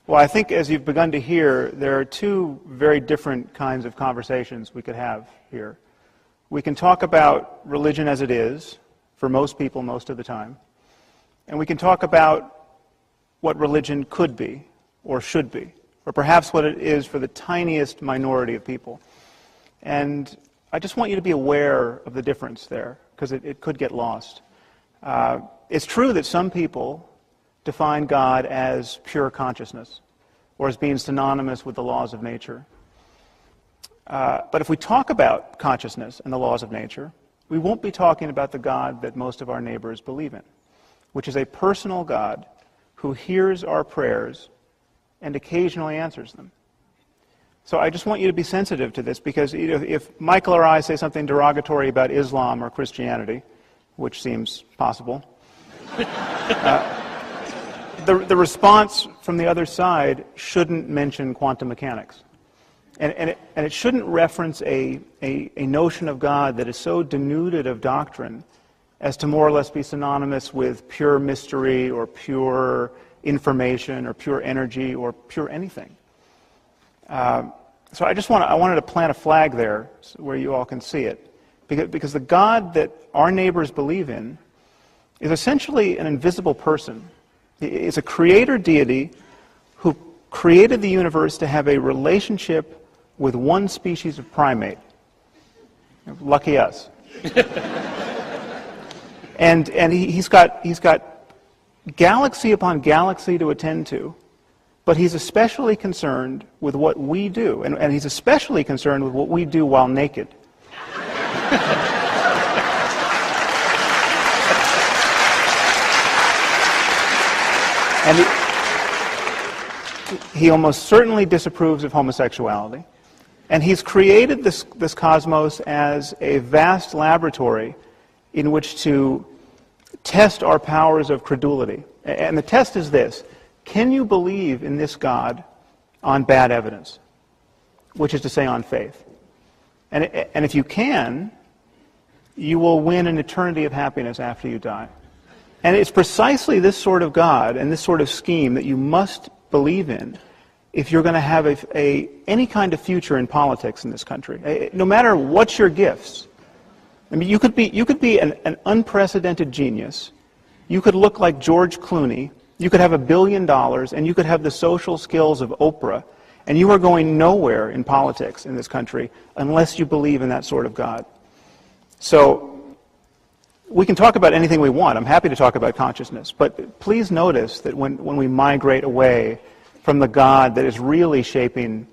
Well, I think as you've begun to hear, there are two very different kinds of conversations we could have here. We can talk about religion as it is, for most people most of the time, and we can talk about what religion could be, or should be, or perhaps what it is for the tiniest minority of people. And I just want you to be aware of the difference there, because it could get lost. It's true that some people define God as pure consciousness, or as being synonymous with the laws of nature. But if we talk about consciousness and the laws of nature, we won't be talking about the God that most of our neighbors believe in, which is a personal God who hears our prayers and occasionally answers them. So I just want you to be sensitive to this, because if Michael or I say something derogatory about Islam or Christianity, which seems possible, the response from the other side shouldn't mention quantum mechanics. And it shouldn't reference a notion of God that is so denuded of doctrine as to more or less be synonymous with pure mystery or pure information or pure energy or pure anything. So I wanted to plant a flag there where you all can see it. Because the God that our neighbors believe in is essentially an invisible person. It's a creator deity who created the universe to have a relationship with one species of primate. Lucky us. and he's got galaxy upon galaxy to attend to, but he's especially concerned with what we do, and he's especially concerned with what we do while naked. And he almost certainly disapproves of homosexuality. And he's created this cosmos as a vast laboratory in which to test our powers of credulity. And the test is this: can you believe in this God on bad evidence? Which is to say, on faith. And if you can, you will win an eternity of happiness after you die. And it's precisely this sort of God and this sort of scheme that you must believe in if you're going to have any kind of future in politics in this country. No matter what your gifts. I mean, you could be an unprecedented genius. You could look like George Clooney. You could have $1 billion, and you could have the social skills of Oprah, and you are going nowhere in politics in this country unless you believe in that sort of God. So we can talk about anything we want. I'm happy to talk about consciousness, but please notice that when we migrate away from the God that is really shaping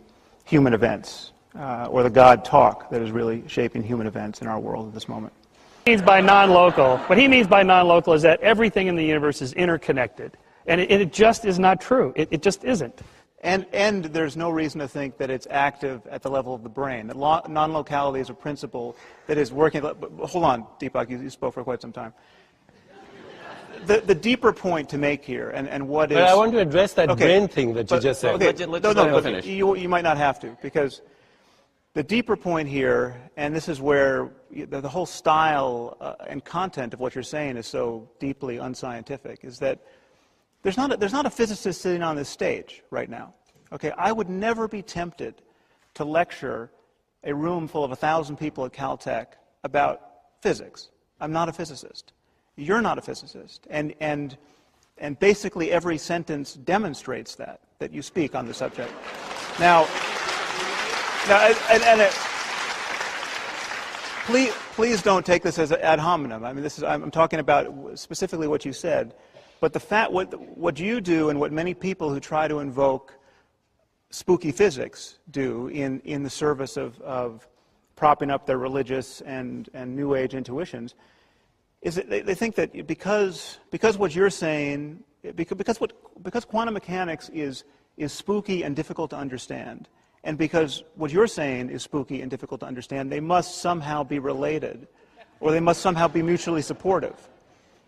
human events, or the God talk that is really shaping human events in our world at this moment. What he means by non-local is that everything in the universe is interconnected, and it just is not true. It just isn't. And there's no reason to think that it's active at the level of the brain. That non-locality is a principle that is working. Hold on, Deepak, you spoke for quite some time. The deeper point to make here, and what is... But I want to address that brain thing that you just said. Okay, finish. You might not have to, because the deeper point here, and this is where the whole style and content of what you're saying is so deeply unscientific, is that there's not a physicist sitting on this stage right now. Okay, I would never be tempted to lecture a room full of 1,000 people at Caltech about physics. I'm not a physicist. You're not a physicist. And basically every sentence demonstrates that you speak on the subject. Please don't take this as ad hominem. I mean, I'm talking about specifically what you said. But what you do, and what many people who try to invoke spooky physics do in the service of propping up their religious and New Age intuitions, is that they think that because what you're saying, because quantum mechanics is spooky and difficult to understand, and because what you're saying is spooky and difficult to understand, they must somehow be related, or they must somehow be mutually supportive.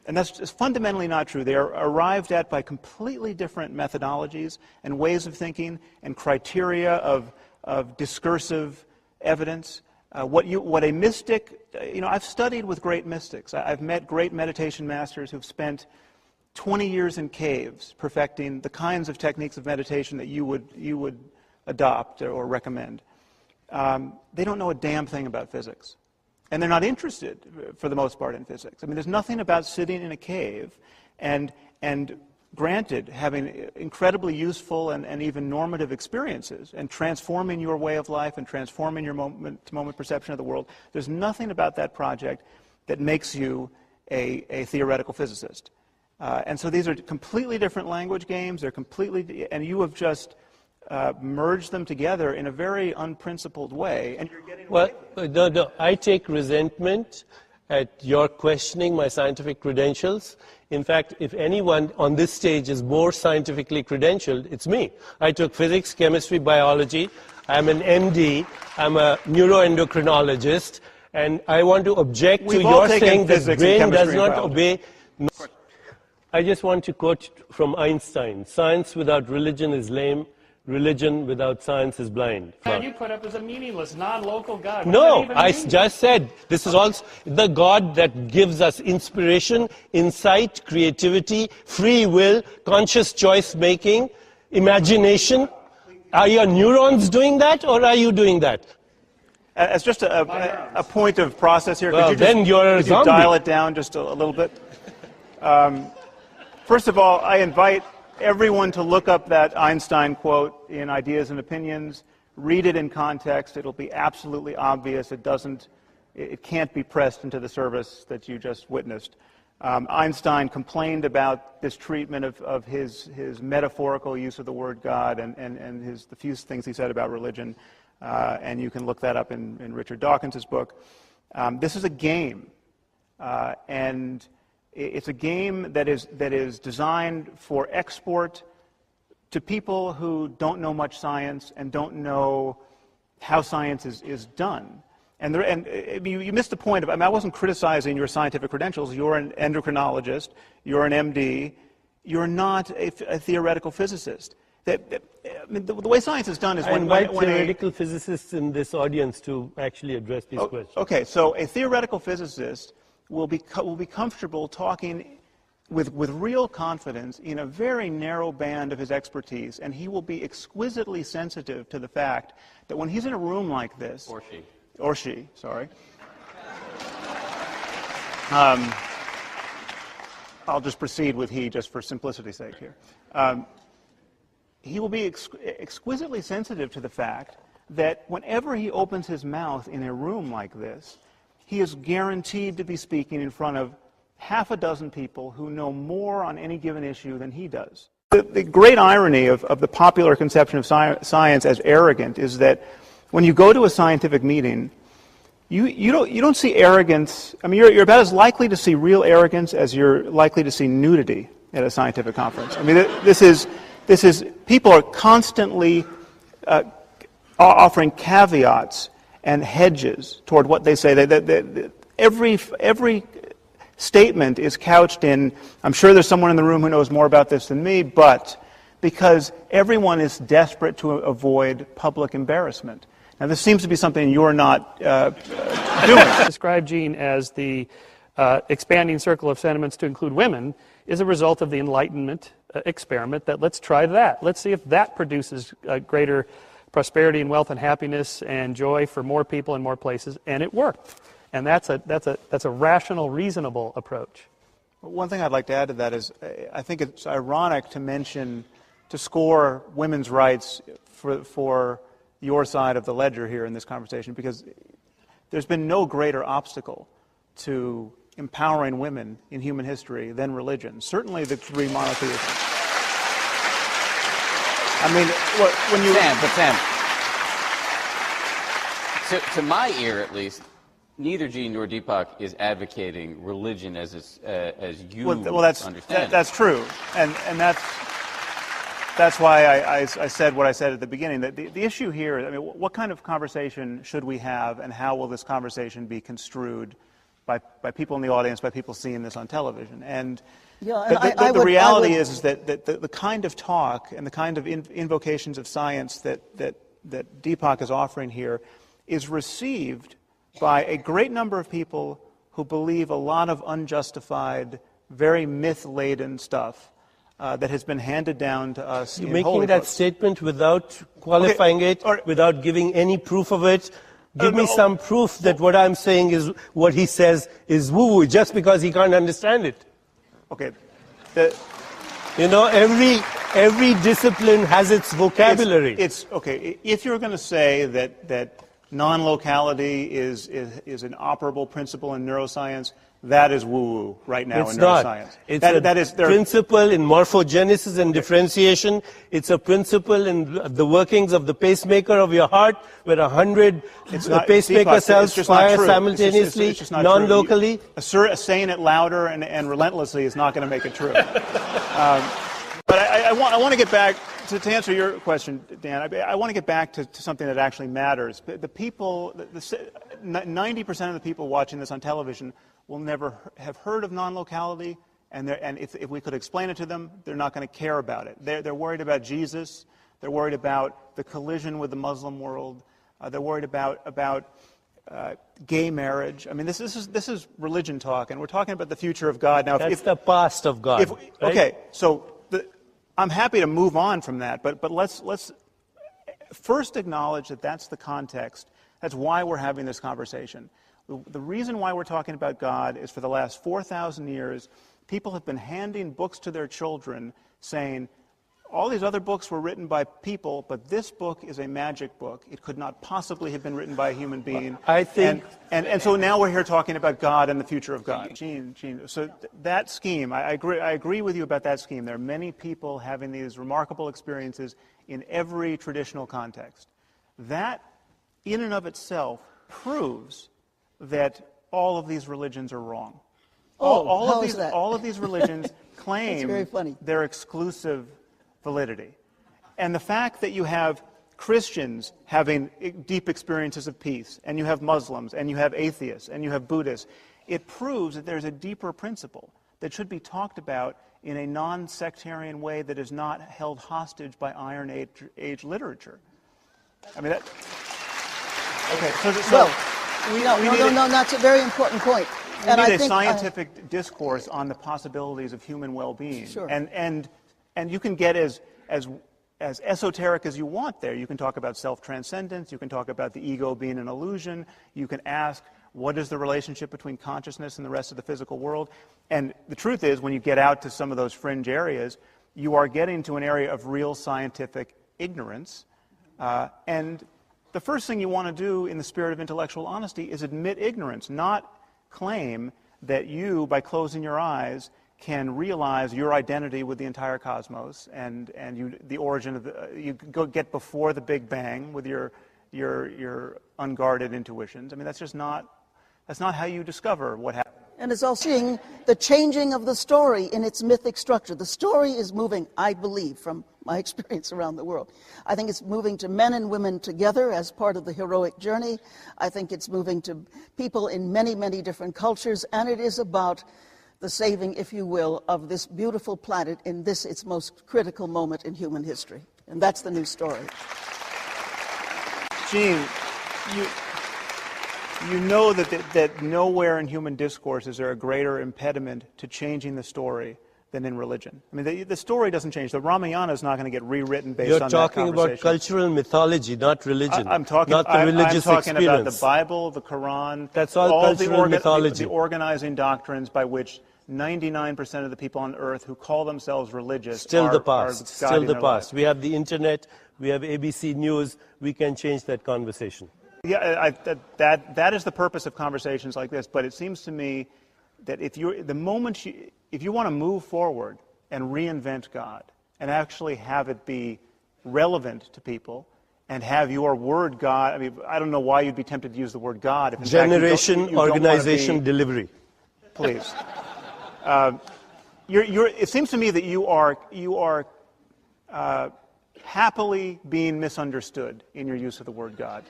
And that's just fundamentally not true. They are arrived at by completely different methodologies and ways of thinking and criteria of discursive evidence. What a mystic, I've studied with great mystics. I've met great meditation masters who've spent 20 years in caves perfecting the kinds of techniques of meditation that you would adopt or recommend. They don't know a damn thing about physics. And they're not interested, for the most part, in physics. I mean, there's nothing about sitting in a cave and granted, having incredibly useful and even normative experiences and transforming your way of life and transforming your moment-to-moment perception of the world. There's nothing about that project that makes you a theoretical physicist. And so these are completely different language games. They're completely, and you have just merged them together in a very unprincipled way. And you're getting well, no, I take resentment at your questioning my scientific credentials. In fact, if anyone on this stage is more scientifically credentialed, it's me. I took physics, chemistry, biology. I'm an MD. I'm a neuroendocrinologist. And I want to object to your saying that brain does not obey. I just want to quote from Einstein. Science without religion is lame. Religion without science is blind. And you put up as a meaningless, non-local God. No, I just said this is also the God that gives us inspiration, insight, creativity, free will, conscious choice making, imagination. Are your neurons doing that, or are you doing that? As just a point of process here, well, could you then you're a zombie. Dial it down just a little bit? First of all, I invite everyone to look up that Einstein quote in Ideas and Opinions, read it in context. It'll be absolutely obvious. It can't be pressed into the service that you just witnessed. Einstein complained about this treatment of his metaphorical use of the word God and the few things he said about religion. And you can look that up in Richard Dawkins' book. This is a game. And it's a game that is designed for export to people who don't know much science and don't know how science is done. And you missed the point of, I mean, I wasn't criticizing your scientific credentials. You're an endocrinologist. You're an MD. You're not a theoretical physicist. I mean, the way science is done is I invite theoretical physicists in this audience to actually address these questions. Okay, so a theoretical physicist will be comfortable talking with real confidence in a very narrow band of his expertise, and he will be exquisitely sensitive to the fact that when he's in a room like this, or she, sorry. I'll just proceed with he just for simplicity's sake here. He will be exquisitely sensitive to the fact that whenever he opens his mouth in a room like this, he is guaranteed to be speaking in front of half a dozen people who know more on any given issue than he does. The great irony of the popular conception of science as arrogant is that when you go to a scientific meeting, you don't see arrogance. I mean, you're about as likely to see real arrogance as you're likely to see nudity at a scientific conference. I mean, this is people are constantly offering caveats and hedges toward what they say. Every statement is couched in, I'm sure there's someone in the room who knows more about this than me, but because everyone is desperate to avoid public embarrassment. Now, this seems to be something you're not doing. Describe Gene as the expanding circle of sentiments to include women is a result of the Enlightenment experiment that let's try that. Let's see if that produces greater prosperity and wealth and happiness and joy for more people in more places, and it worked. And that's a rational, reasonable approach. One thing I'd like to add to that is I think it's ironic to score women's rights for your side of the ledger here in this conversation, because there's been no greater obstacle to empowering women in human history than religion. Certainly the three monotheists. I mean, when you... Sam, to my ear at least, neither Gene nor Deepak is advocating religion as you understand. That's true, and that's why I said what I said at the beginning. That the issue here, I mean, what kind of conversation should we have, and how will this conversation be construed by people in the audience, by people seeing this on television? And the reality is that the kind of talk and the kind of invocations of science that Deepak is offering here is received by a great number of people who believe a lot of unjustified very myth-laden stuff that has been handed down to us. You're in making holy that books. statement without qualifying it, or- without giving any proof of it. Give me no. some proof that what I'm saying is what he says is woo-woo, just because he can't understand it. Okay. Every discipline has its vocabulary. It's okay. If you're going to say that non-locality is an operable principle in neuroscience, that is woo-woo right now It's in not. neuroscience. It's that a is principle in morphogenesis and differentiation. It's a principle in the workings of the pacemaker of your heart, where 100 pacemaker Deepak, cells fire simultaneously, it's just not non-locally. Saying it louder and relentlessly is not going to make it true. But I want to get back to answer your question, Dan. I want to get back to something that actually matters. The people, 90% of the people watching this on television will never have heard of non-locality, and if we could explain it to them, they're not going to care about it. They're worried about Jesus. They're worried about the collision with the Muslim world. They're worried about gay marriage. I mean, this is religion talk, and we're talking about the future of God now. That's the past of God. Right? Okay, so I'm happy to move on from that, but let's first acknowledge that that's the context. That's why we're having this conversation. The reason why we're talking about God is for the last 4,000 years, people have been handing books to their children saying, all these other books were written by people, but this book is a magic book. It could not possibly have been written by a human being. I think... And so now we're here talking about God and the future of God. Gene, so that scheme, I agree with you about that scheme. There are many people having these remarkable experiences in every traditional context. That, in and of itself, proves that all of these religions are wrong. All of these religions claim their exclusive validity. And the fact that you have Christians having deep experiences of peace, and you have Muslims, and you have atheists, and you have Buddhists, it proves that there's a deeper principle that should be talked about in a non-sectarian way that is not held hostage by Iron Age literature. I mean, that... Okay, No, that's a very important point. We need a scientific discourse on the possibilities of human well-being. Sure. And you can get as esoteric as you want there. You can talk about self-transcendence. You can talk about the ego being an illusion. You can ask, what is the relationship between consciousness and the rest of the physical world? And the truth is, when you get out to some of those fringe areas, you are getting to an area of real scientific ignorance. And the first thing you want to do in the spirit of intellectual honesty is admit ignorance, not claim that you, by closing your eyes, can realize your identity with the entire cosmos and the origin of you go get before the Big Bang with your unguarded intuitions. I mean, that's not how you discover what happened. And it's all seeing the changing of the story in its mythic structure. The story is moving, I believe, from my experience around the world. I think it's moving to men and women together as part of the heroic journey. I think it's moving to people in many, many different cultures, and it is about the saving, if you will, of this beautiful planet in this, its most critical moment in human history. And that's the new story. Gene, you know that nowhere in human discourse is there a greater impediment to changing the story than in religion. I mean, the story doesn't change. The Ramayana is not going to get rewritten based on that conversation. You're talking about cultural mythology, not religion. I'm talking not the religious I'm talking experience. about the Bible, the Quran. That's all cultural mythology. The organizing doctrines by which 99% of the people on earth who call themselves religious Still the past. past. We have the internet, we have ABC News, we can change that conversation. Yeah, that is the purpose of conversations like this, but it seems to me that if you want to move forward and reinvent God and actually have it be relevant to people and have your word God, I mean, I don't know why you'd be tempted to use the word God. If in Generation, fact you don't organization, delivery. Please. It seems to me that you are happily being misunderstood in your use of the word God.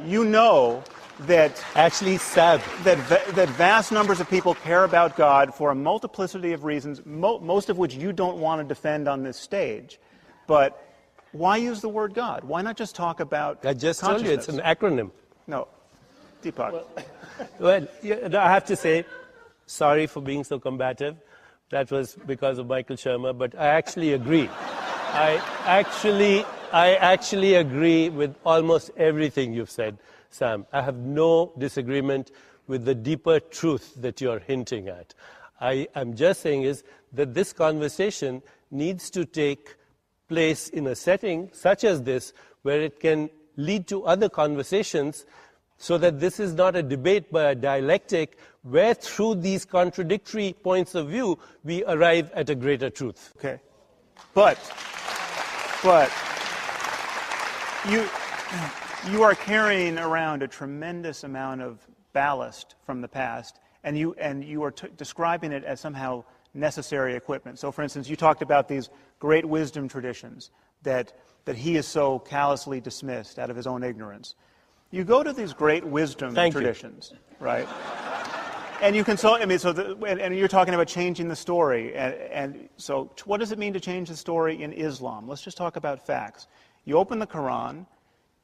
You know that actually sad that vast numbers of people care about God for a multiplicity of reasons, most of which you don't want to defend on this stage. But why use the word God? Why not just talk about I just told you it's an acronym. No, Deepak. Well, I have to say, Sorry for being so combative. That was because of Michael Shermer, but I actually agree. I actually agree with almost everything you've said, Sam. I have no disagreement with the deeper truth that you're hinting at. I'm just saying is that this conversation needs to take place in a setting such as this, where it can lead to other conversations, so that this is not a debate but a dialectic, where through these contradictory points of view, we arrive at a greater truth. Okay. But you are carrying around a tremendous amount of ballast from the past, and you are describing it as somehow necessary equipment. So, for instance, you talked about these great wisdom traditions that he is so callously dismissed out of his own ignorance. You go to these great wisdom traditions, right? And you consult. I mean, and you're talking about changing the story. And so, what does it mean to change the story in Islam? Let's just talk about facts. You open the Quran.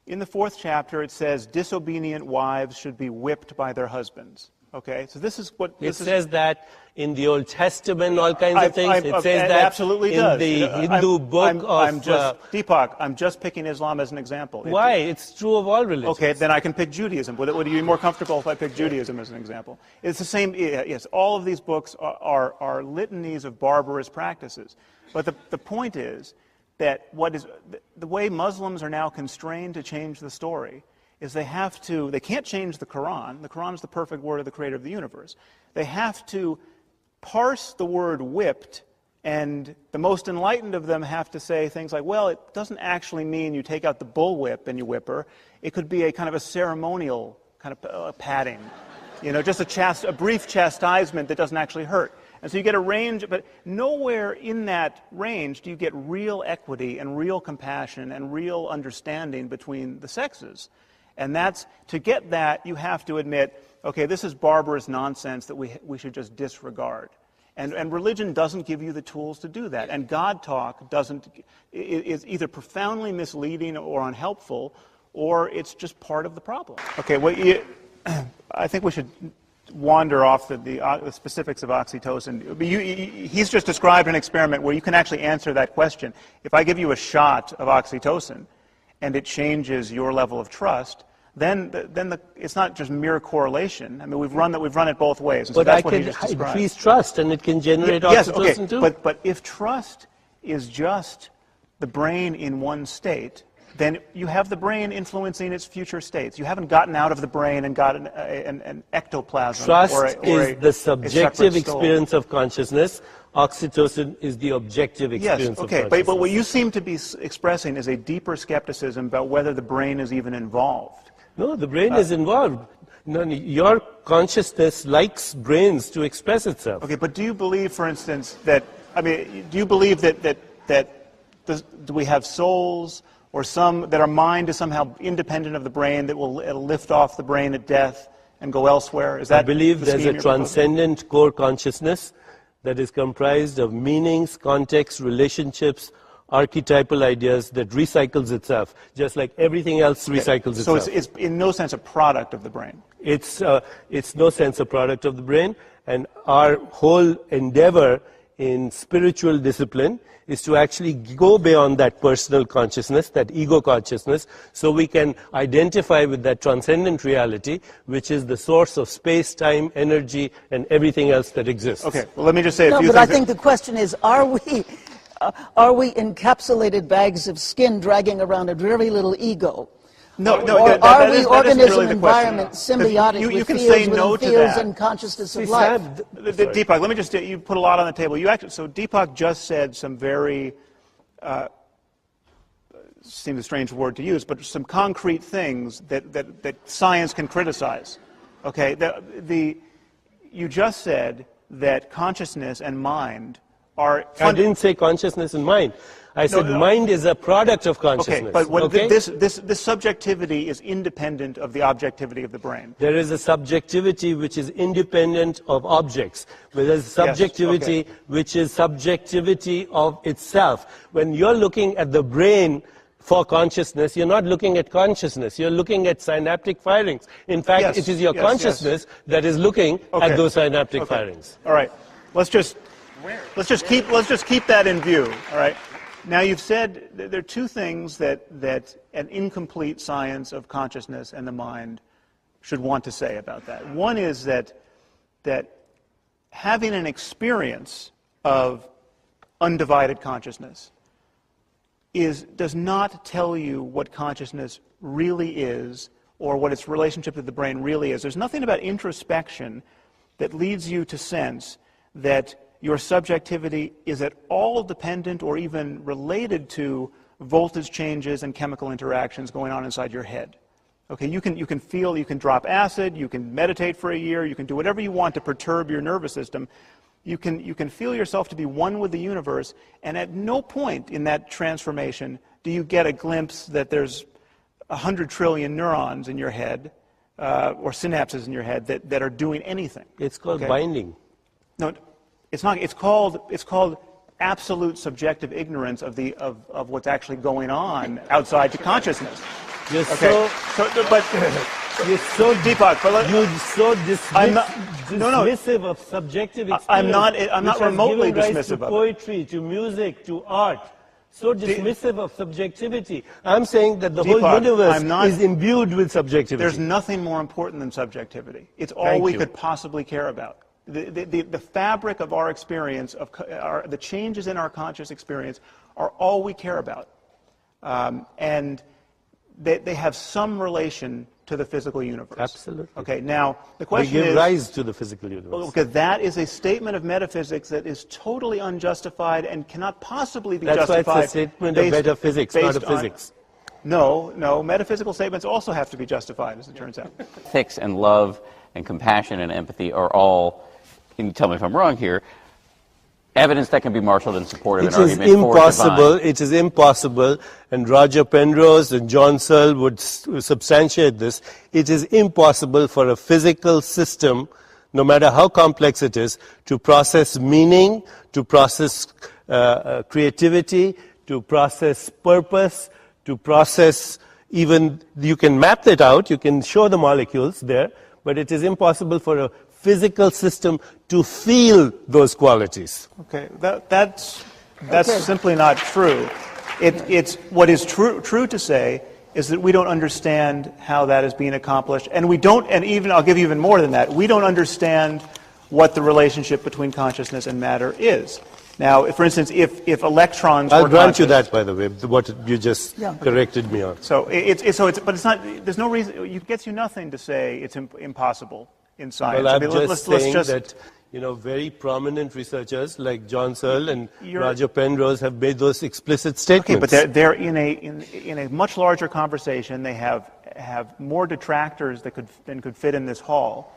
In the 4th chapter, it says disobedient wives should be whipped by their husbands. Okay, so this is what it says that in the Old Testament, all kinds of things. It says that absolutely in does. the Hindu book Deepak, I'm just picking Islam as an example. Why? It's true of all religions. Okay, then I can pick Judaism. Would you be more comfortable if I pick Judaism as an example? It's the same. Yes, all of these books are litanies of barbarous practices. But the point is that the way Muslims are now constrained to change the story is they can't change the Quran. The Quran is the perfect word of the creator of the universe. They have to parse the word whipped, and the most enlightened of them have to say things like, well, it doesn't actually mean you take out the bullwhip and you whip her. It could be a kind of a ceremonial kind of patting, just a brief chastisement that doesn't actually hurt. And so you get a range, but nowhere in that range do you get real equity and real compassion and real understanding between the sexes. And to get that, you have to admit, okay, this is barbarous nonsense that we should just disregard. And religion doesn't give you the tools to do that. And God talk is either profoundly misleading or unhelpful, or it's just part of the problem. Okay, well, I think we should wander off the specifics of oxytocin. He's just described an experiment where you can actually answer that question. If I give you a shot of oxytocin and it changes your level of trust, then it's not just mere correlation. I mean, we've run it both ways. And so but I can increase trust, and it can generate oxytocin too. But if trust is just the brain in one state, then you have the brain influencing its future states. You haven't gotten out of the brain and got an ectoplasm. Trust is the subjective experience of consciousness. Oxytocin is the objective experience of consciousness. But what you seem to be expressing is a deeper skepticism about whether the brain is even involved. No, the brain is involved. No, your consciousness likes brains to express itself. Okay, but do you believe, for instance, do you believe that do we have souls, or that our mind is somehow independent of the brain, that it'll lift off the brain at death and go elsewhere? Is that I believe there's a transcendent core consciousness that is comprised of meanings, context, relationships, archetypal ideas that recycles itself, just like everything else recycles itself. So it's in no sense a product of the brain. It's no sense a product of the brain, and our whole endeavor in spiritual discipline is to actually go beyond that personal consciousness, that ego consciousness, so we can identify with that transcendent reality, which is the source of space, time, energy, and everything else that exists. Okay, well, let me just say a few things. But I think the question is, are we encapsulated bags of skin dragging around a very little ego? No, or are we organism, really environment, symbiotic you with can fields say no within to fields that. and consciousness of life? Deepak, let me just you put a lot on the table. So Deepak just said some very seems a strange word to use, but some concrete things that science can criticize. Okay, you just said that consciousness and mind are. I didn't say consciousness and mind. I said mind is a product of consciousness. Okay, but this subjectivity is independent of the objectivity of the brain. There is a subjectivity which is independent of objects. But there's a subjectivity which is subjectivity of itself. When you're looking at the brain for consciousness, you're not looking at consciousness. You're looking at synaptic firings. In fact, Yes, it is your yes, consciousness that is looking at those synaptic Okay. firings. All right. Let's just keep that in view. All right. Now you've said there are two things that an incomplete science of consciousness and the mind should want to say about that. One is that having an experience of undivided consciousness does not tell you what consciousness really is or what its relationship to the brain really is. There's nothing about introspection that leads you to sense that your subjectivity is at all dependent or even related to voltage changes and chemical interactions going on inside your head. Okay, you can feel, you can drop acid, you can meditate for a year, you can do whatever you want to perturb your nervous system. You can feel yourself to be one with the universe, and at no point in that transformation do you get a glimpse that there's 100 trillion neurons in your head or synapses in your head that are doing anything. It's called binding. No, it's not. It's called absolute subjective ignorance of what's actually going on outside your consciousness. You're but you're so Deepak, you're so dismissive of subjective experience. I'm not remotely dismissive to of poetry, to music, to art. So dismissive of subjectivity. I'm saying that the Deepak, whole universe is imbued with subjectivity. There's nothing more important than subjectivity. It's all we could possibly care about. The fabric of our experience, the changes in our conscious experience, are all we care about. And they have some relation to the physical universe. Absolutely. Okay, now the question is... They give rise to the physical universe. Okay, that is a statement of metaphysics that is totally unjustified and cannot possibly be justified. That's why it's a statement of metaphysics, not of physics. No, metaphysical statements also have to be justified, as it turns out. Ethics and love and compassion and empathy are all, and you tell me if I'm wrong here, evidence that can be marshaled in support of an argument for divine. It is impossible, and Roger Penrose and John Searle would substantiate this. It is impossible for a physical system, no matter how complex it is, to process meaning, to process creativity, to process purpose, to process even, you can map that out, you can show the molecules there, but it is impossible for a physical system to feel those qualities. Okay, that's simply not true. It's what is true to say is that we don't understand how that is being accomplished, and we don't. And even I'll give you even more than that. We don't understand what the relationship between consciousness and matter is. Now, for instance, if electrons I'll were grant you conscious, that, by the way, what you just corrected me on. So but it's not. There's no reason. It gets you nothing to say it's impossible in science. Well, I'm just saying that, very prominent researchers like John Searle and Roger Penrose have made those explicit statements. Okay, but they're in a much larger conversation. They have more detractors than could fit in this hall.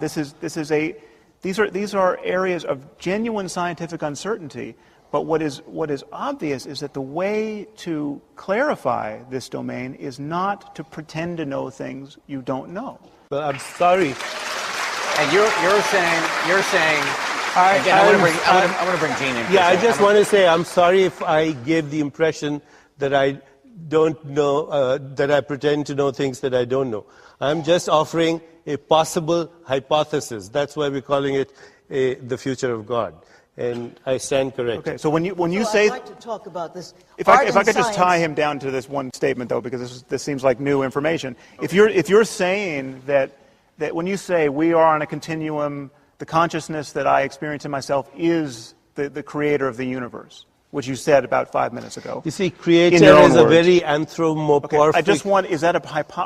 These are areas of genuine scientific uncertainty. But what is obvious is that the way to clarify this domain is not to pretend to know things you don't know. Well, I'm sorry. And you're saying. Again, I want to bring Gene in. Yeah, I just want to say I'm sorry if I gave the impression that I don't know, that I pretend to know things that I don't know. I'm just offering a possible hypothesis. That's why we're calling it the future of God. And I stand corrected. Okay, so when you say, I'd like to talk about this. If I could just tie him down to this one statement, though, because this seems like new information. If you're saying that when you say we are on a continuum, the consciousness that I experience in myself is the creator of the universe, which you said about 5 minutes ago. You see, creator is a very anthropomorphic. Okay, I just want,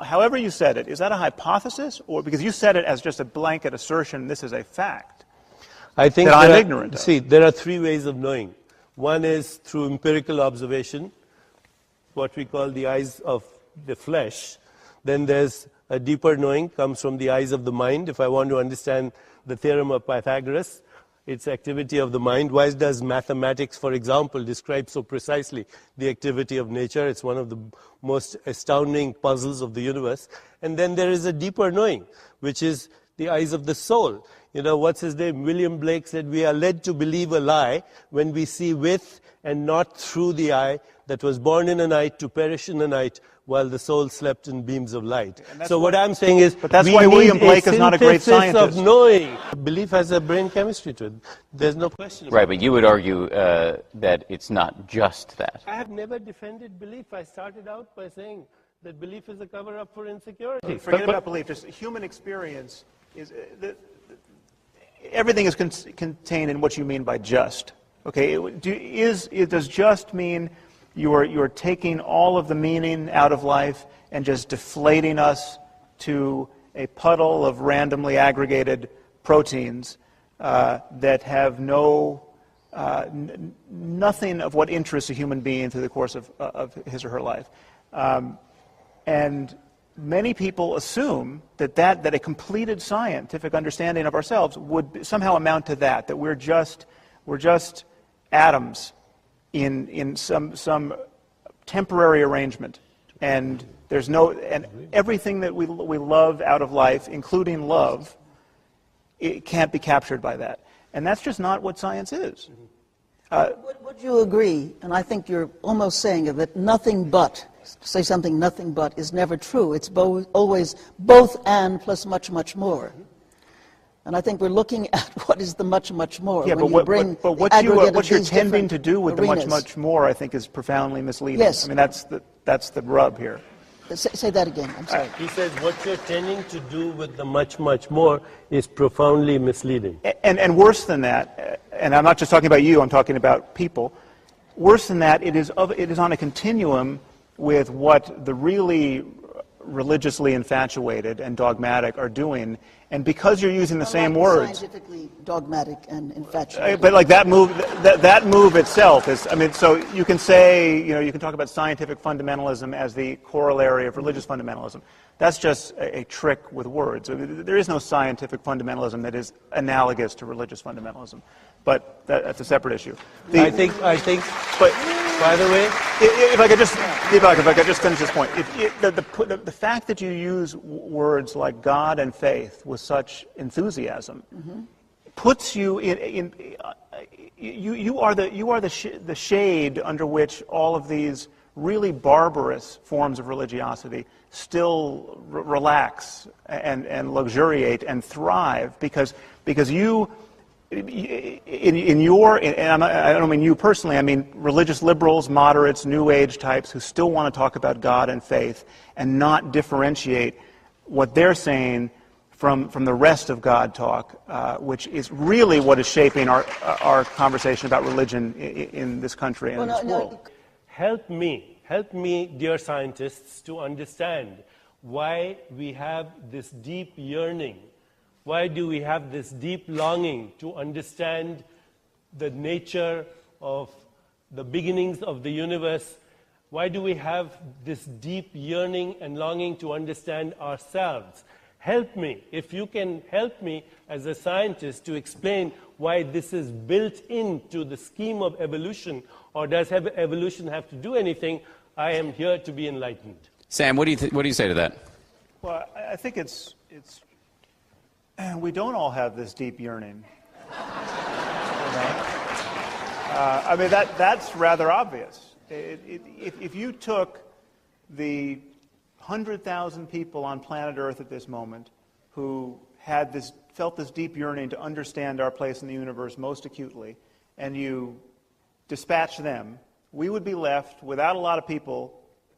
however you said it, is that a hypothesis? Or because you said it as just a blanket assertion, this is a fact. I think that I'm ignorant of. See, there are three ways of knowing. One is through empirical observation, what we call the eyes of the flesh. Then there's a deeper knowing, comes from the eyes of the mind. If I want to understand the theorem of Pythagoras, it's activity of the mind. Why does mathematics, for example, describe so precisely the activity of nature? It's one of the most astounding puzzles of the universe. And then there is a deeper knowing, which is the eyes of the soul. What's his name? William Blake said, we are led to believe a lie when we see with and not through the eye that was born in a night to perish in a night while the soul slept in beams of light. So what I'm saying is, but that's we why need William Blake is not a great synthesis scientist. of knowing. Belief has a brain chemistry to it. There's no question about Right, but you would argue that it's not just that. I have never defended belief. I started out by saying that belief is a cover-up for insecurity. Forget about belief. Just human experience is everything is contained in what you mean by just. Okay, does just mean you're taking all of the meaning out of life and just deflating us to a puddle of randomly aggregated proteins that have nothing of what interests a human being through the course of his or her life. And many people assume that a completed scientific understanding of ourselves would somehow amount to that we're just atoms in some temporary arrangement, and and everything that we love out of life, including love, it can't be captured by that. And that's just not what science is. Would you agree, and I think you're almost saying it, that nothing but, say something nothing but, is never true. It's always both and plus much, much more. And I think we're looking at what is the much, much more. Yeah, when but what you're tending to do with arenas. the much, much more, I think, is profoundly misleading. Yes. I mean, that's the rub here. Say that again, I'm sorry. He says what you're tending to do with the much, much more is profoundly misleading. And worse than that, and I'm not just talking about you, I'm talking about people, worse than that, it is on a continuum with what the really religiously infatuated and dogmatic are doing, and because you're using the same words, Scientifically dogmatic and infatuated. but like that move itself is, I mean, so you can say, you can talk about scientific fundamentalism as the corollary of religious fundamentalism. That's just a trick with words. I mean, there is no scientific fundamentalism that is analogous to religious fundamentalism, but that's a separate issue. I think. But by the way, if I could just, Deepak, if I could just finish this point, the fact that you use words like God and faith with such enthusiasm puts you you are the shade under which all of these really barbarous forms of religiosity still relax and luxuriate and thrive because you. And I don't mean you personally, I mean religious liberals, moderates, New Age types who still want to talk about God and faith and not differentiate what they're saying from the rest of God talk, which is really what is shaping our conversation about religion in this country and in this world. Help me, dear scientists, to understand why we have this deep yearning. Why do we have this deep longing to understand the nature of the beginnings of the universe? Why do we have this deep yearning and longing to understand ourselves? Help me, if you can help me as a scientist to explain why this is built into the scheme of evolution, or does evolution have to do anything, I am here to be enlightened. Sam, what do you say to that? Well, I think we don't all have this deep yearning. I mean, that's rather obvious. If you took the 100,000 people on planet Earth at this moment who felt this deep yearning to understand our place in the universe most acutely, and you dispatch them, we would be left without a lot of people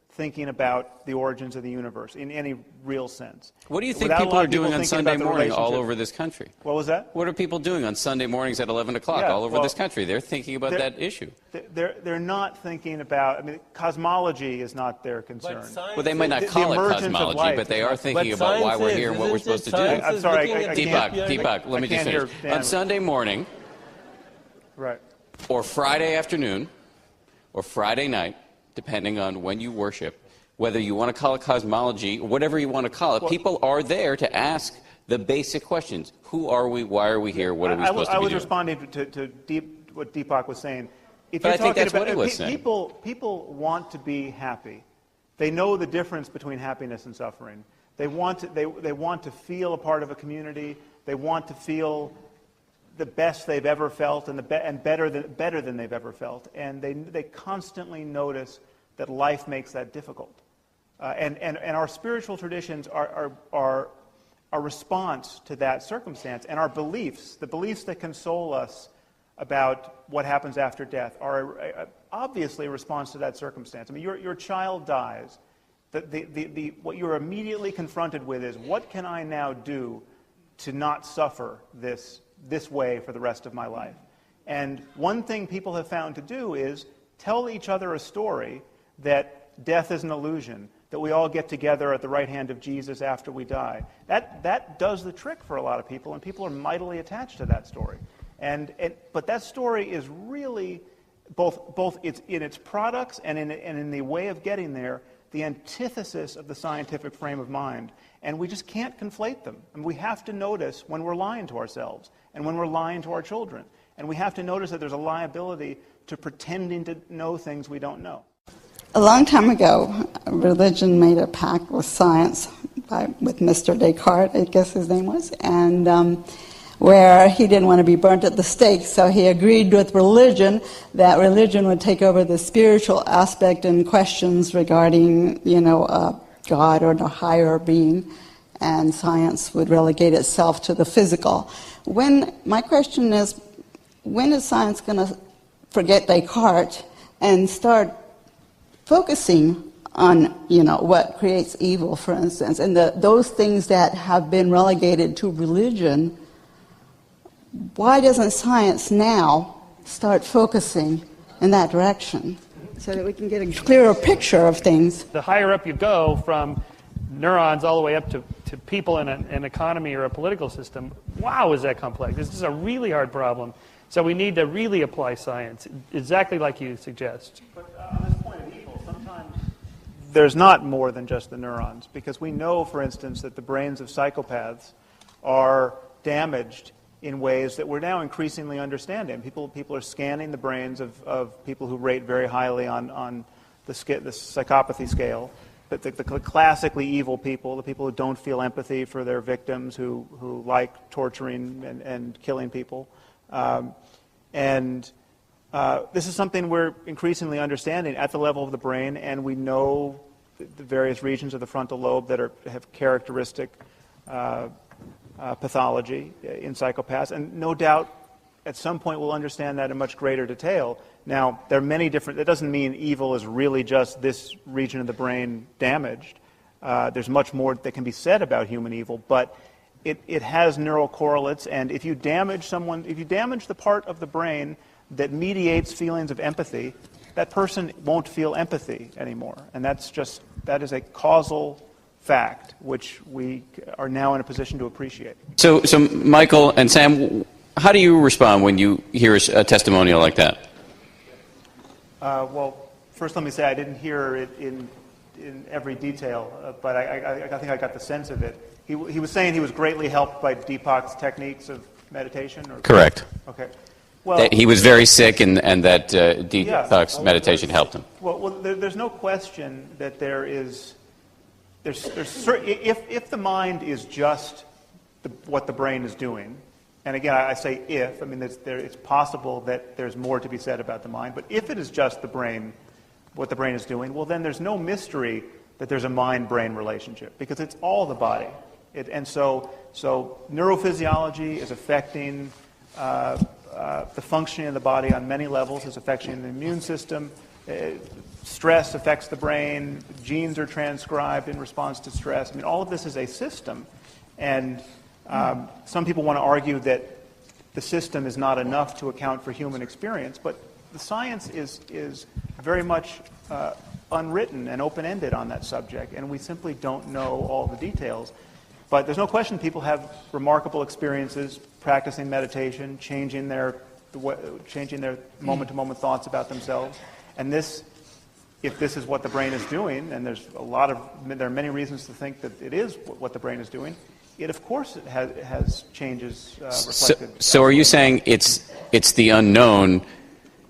thinking about the origins of the universe in any real sense. What do you think people are doing on Sunday morning all over this country? What was that? What are people doing on Sunday mornings at 11 o'clock all over this country? They're thinking about that issue. They're not thinking about, I mean, cosmology is not their concern. Well, they might not call it cosmology, but they are thinking about why we're here and what we're supposed to do. I'm sorry, I can't. Deepak, let me just finish. On Sunday morning, right, or Friday afternoon, or Friday night, depending on when you worship, whether you want to call it cosmology, whatever you want to call it, people are there to ask the basic questions. Who are we? Why are we here? What are we supposed to be doing? I was responding to what Deepak was saying. But I think that's what he was saying. People want to be happy. They know the difference between happiness and suffering. They want to feel a part of a community. They want to feel the best they've ever felt and better than they've ever felt. And they constantly notice that life makes that difficult. And our spiritual traditions are a response to that circumstance. And our beliefs, the beliefs that console us about what happens after death, are obviously a response to that circumstance. I mean, your child dies. What you're immediately confronted with is, what can I now do to not suffer this way for the rest of my life? And one thing people have found to do is tell each other a story that death is an illusion, that we all get together at the right hand of Jesus after we die. That does the trick for a lot of people, and people are mightily attached to that story. But that story is really both in its products and in the way of getting there, the antithesis of the scientific frame of mind. And we just can't conflate them. And we have to notice when we're lying to ourselves and when we're lying to our children. And we have to notice that there's a liability to pretending to know things we don't know. A long time ago, religion made a pact with science, with Mr. Descartes, I guess his name was, and where he didn't want to be burnt at the stake, so he agreed with religion that religion would take over the spiritual aspect and questions regarding, God or the higher being, and science would relegate itself to the physical. My question is, when is science going to forget Descartes and start focusing on, what creates evil, for instance, and those things that have been relegated to religion? Why doesn't science now start focusing in that direction so that we can get a clearer picture of things? The higher up you go, from neurons all the way up to people in an economy or a political system, wow, is that complex. This is a really hard problem. So we need to really apply science, exactly like you suggest. But on this point of evil, sometimes there's not more than just the neurons, because we know, for instance, that the brains of psychopaths are damaged in ways that we're now increasingly understanding. People are scanning the brains of people who rate very highly on the psychopathy scale. But the classically evil people, the people who don't feel empathy for their victims, who like torturing and killing people. This is something we're increasingly understanding at the level of the brain, and we know the various regions of the frontal lobe that have characteristic pathology in psychopaths, and no doubt at some point we'll understand that in much greater detail. Now, there are many different, that doesn't mean evil is really just this region of the brain damaged. There's much more that can be said about human evil, but it has neural correlates, and if you damage the part of the brain that mediates feelings of empathy, that person won't feel empathy anymore. And that is a causal fact, which we are now in a position to appreciate. So Michael and Sam, how do you respond when you hear a testimonial like that? Well, first let me say I didn't hear it in every detail, but I think I got the sense of it. He was saying he was greatly helped by Deepak's techniques of meditation? Correct. Okay. Well, that he was very sick, and that Deepak's meditation helped him. Well, there's no question that there's if the mind is just what the brain is doing, and again I say if, I mean it's possible that there's more to be said about the mind, but if it is just the brain, what the brain is doing, well then there's no mystery that there's a mind-brain relationship, because it's all the body. So neurophysiology is affecting the functioning of the body on many levels, is affecting the immune system. Stress affects the brain. Genes are transcribed in response to stress. I mean, all of this is a system. And some people want to argue that the system is not enough to account for human experience, but the science is very much unwritten and open-ended on that subject, and we simply don't know all the details. But there's no question people have remarkable experiences practicing meditation, changing their moment-to-moment thoughts about themselves. And if this is what the brain is doing, and there are many reasons to think that it is what the brain is doing, it of course has changes reflected. So are you saying it's the unknown?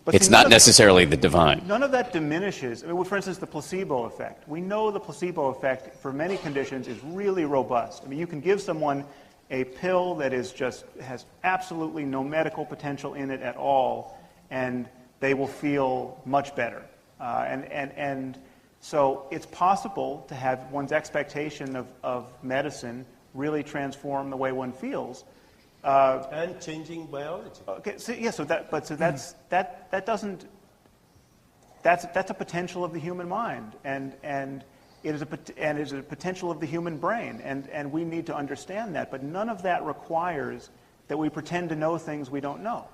But it's not necessarily the divine. None of that diminishes. I mean, for instance, the placebo effect. We know the placebo effect for many conditions is really robust. I mean, you can give someone a pill that is just has absolutely no medical potential in it at all, and they will feel much better. And so it's possible to have one's expectation of medicine really transform the way one feels. And changing biology. Okay, so yeah, that's a potential of the human mind, and it is a potential of the human brain, and we need to understand that. But none of that requires that we pretend to know things we don't know.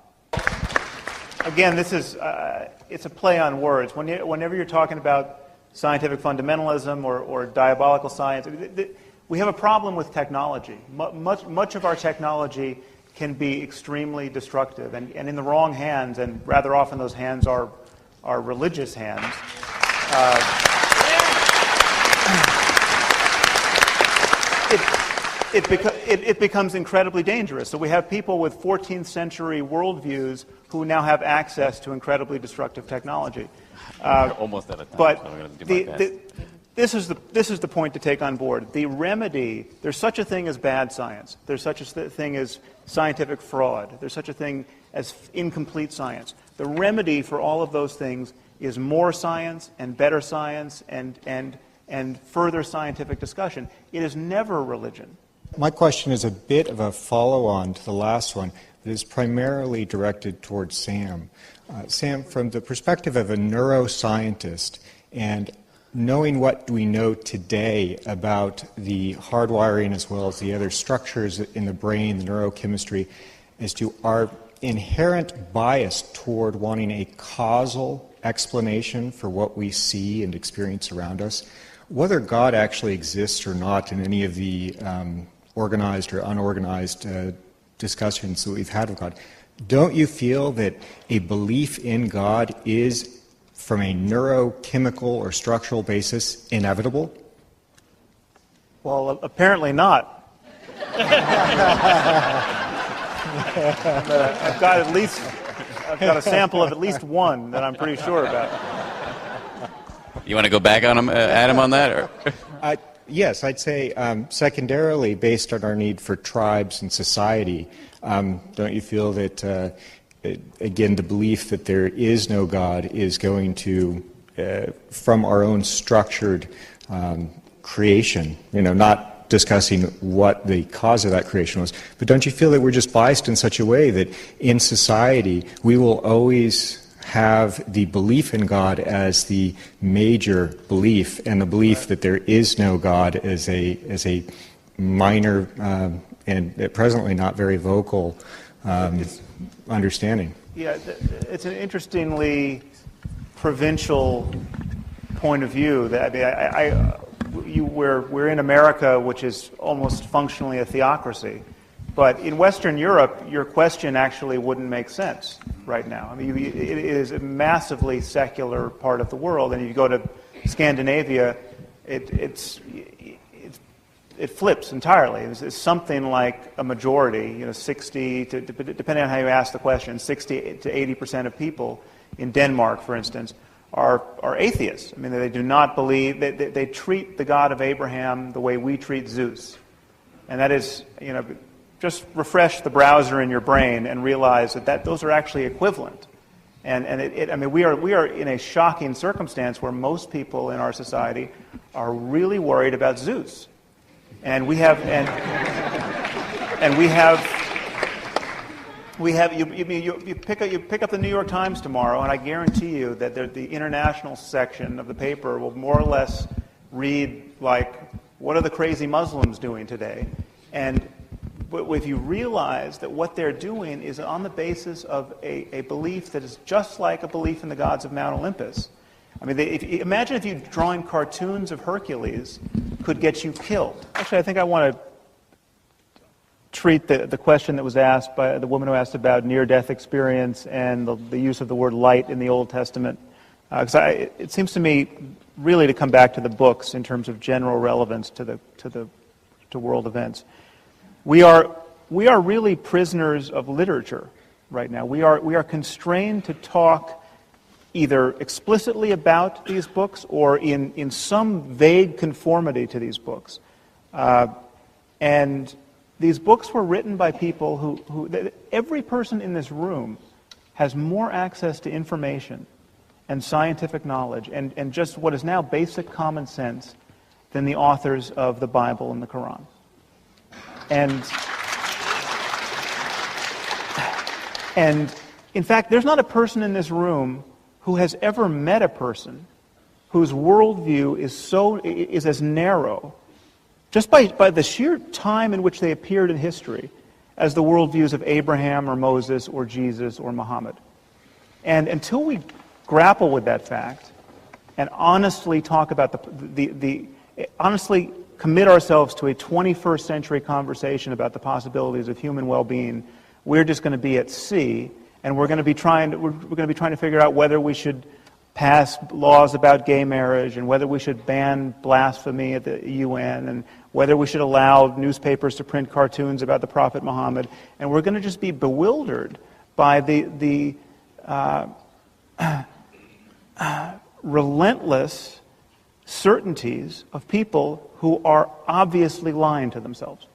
Again, this is it's a play on words. Whenever you're talking about scientific fundamentalism or diabolical science, we have a problem with technology. Much of our technology can be extremely destructive, and in the wrong hands, and rather often those hands are religious hands. It becomes incredibly dangerous. So we have people with 14th century worldviews who now have access to incredibly destructive technology. We're almost out of time. But so I'm going to do my best. this is the point to take on board. The remedy, there's such a thing as bad science. There's such a thing as scientific fraud. There's such a thing as incomplete science. The remedy for all of those things is more science and better science and further scientific discussion. It is never religion. My question is a bit of a follow-on to the last one, but is primarily directed towards Sam. Sam, from the perspective of a neuroscientist and knowing what we know today about the hardwiring as well as the other structures in the brain, the neurochemistry, as to our inherent bias toward wanting a causal explanation for what we see and experience around us, whether God actually exists or not in any of the organized or unorganized discussions that we've had with God, don't you feel that a belief in God is, from a neurochemical or structural basis, inevitable? Well, apparently not. I've got a sample of at least one that I'm pretty sure about. You want to go back on him, Adam, on that? Or? Yes, I'd say secondarily, based on our need for tribes and society, don't you feel that, again, the belief that there is no God is going to, from our own structured creation, not discussing what the cause of that creation was, but don't you feel that we're just biased in such a way that in society we will always have the belief in God as the major belief, and the belief that there is no God as a minor and presently not very vocal understanding? Yeah, it's an interestingly provincial point of view. That we're in America, which is almost functionally a theocracy. But in Western Europe, your question actually wouldn't make sense right now. I mean, it is a massively secular part of the world, and if you go to Scandinavia, it flips entirely. It's something like a majority, 60 to, depending on how you ask the question, 60 to 80% of people in Denmark, for instance, are atheists. I mean, they do not believe, they treat the God of Abraham the way we treat Zeus, and that is, just refresh the browser in your brain and realize that those are actually equivalent. And we are in a shocking circumstance where most people in our society are really worried about Zeus. And you pick up the New York Times tomorrow, and I guarantee you that the international section of the paper will more or less read like, what are the crazy Muslims doing today? And if you realize that what they're doing is on the basis of a belief that is just like a belief in the gods of Mount Olympus. I mean, imagine if you drawing cartoons of Hercules could get you killed. Actually, I think I want to treat the question that was asked by the woman who asked about near-death experience and the use of the word light in the Old Testament. Because it seems to me really to come back to the books in terms of general relevance to world events. We are really prisoners of literature right now. We are constrained to talk either explicitly about these books or in some vague conformity to these books. And These books were written by people every person in this room has more access to information and scientific knowledge and just what is now basic common sense than the authors of the Bible and the Quran. And in fact, there's not a person in this room who has ever met a person whose worldview is as narrow, just by the sheer time in which they appeared in history, as the worldviews of Abraham or Moses or Jesus or Muhammad. And until we grapple with that fact and honestly talk about honestly commit ourselves to a 21st century conversation about the possibilities of human well-being, we're just going to be at sea, and we're going to be trying to figure out whether we should pass laws about gay marriage and whether we should ban blasphemy at the UN and whether we should allow newspapers to print cartoons about the Prophet Muhammad, and we're going to just be bewildered by the relentless certainties of people who are obviously lying to themselves.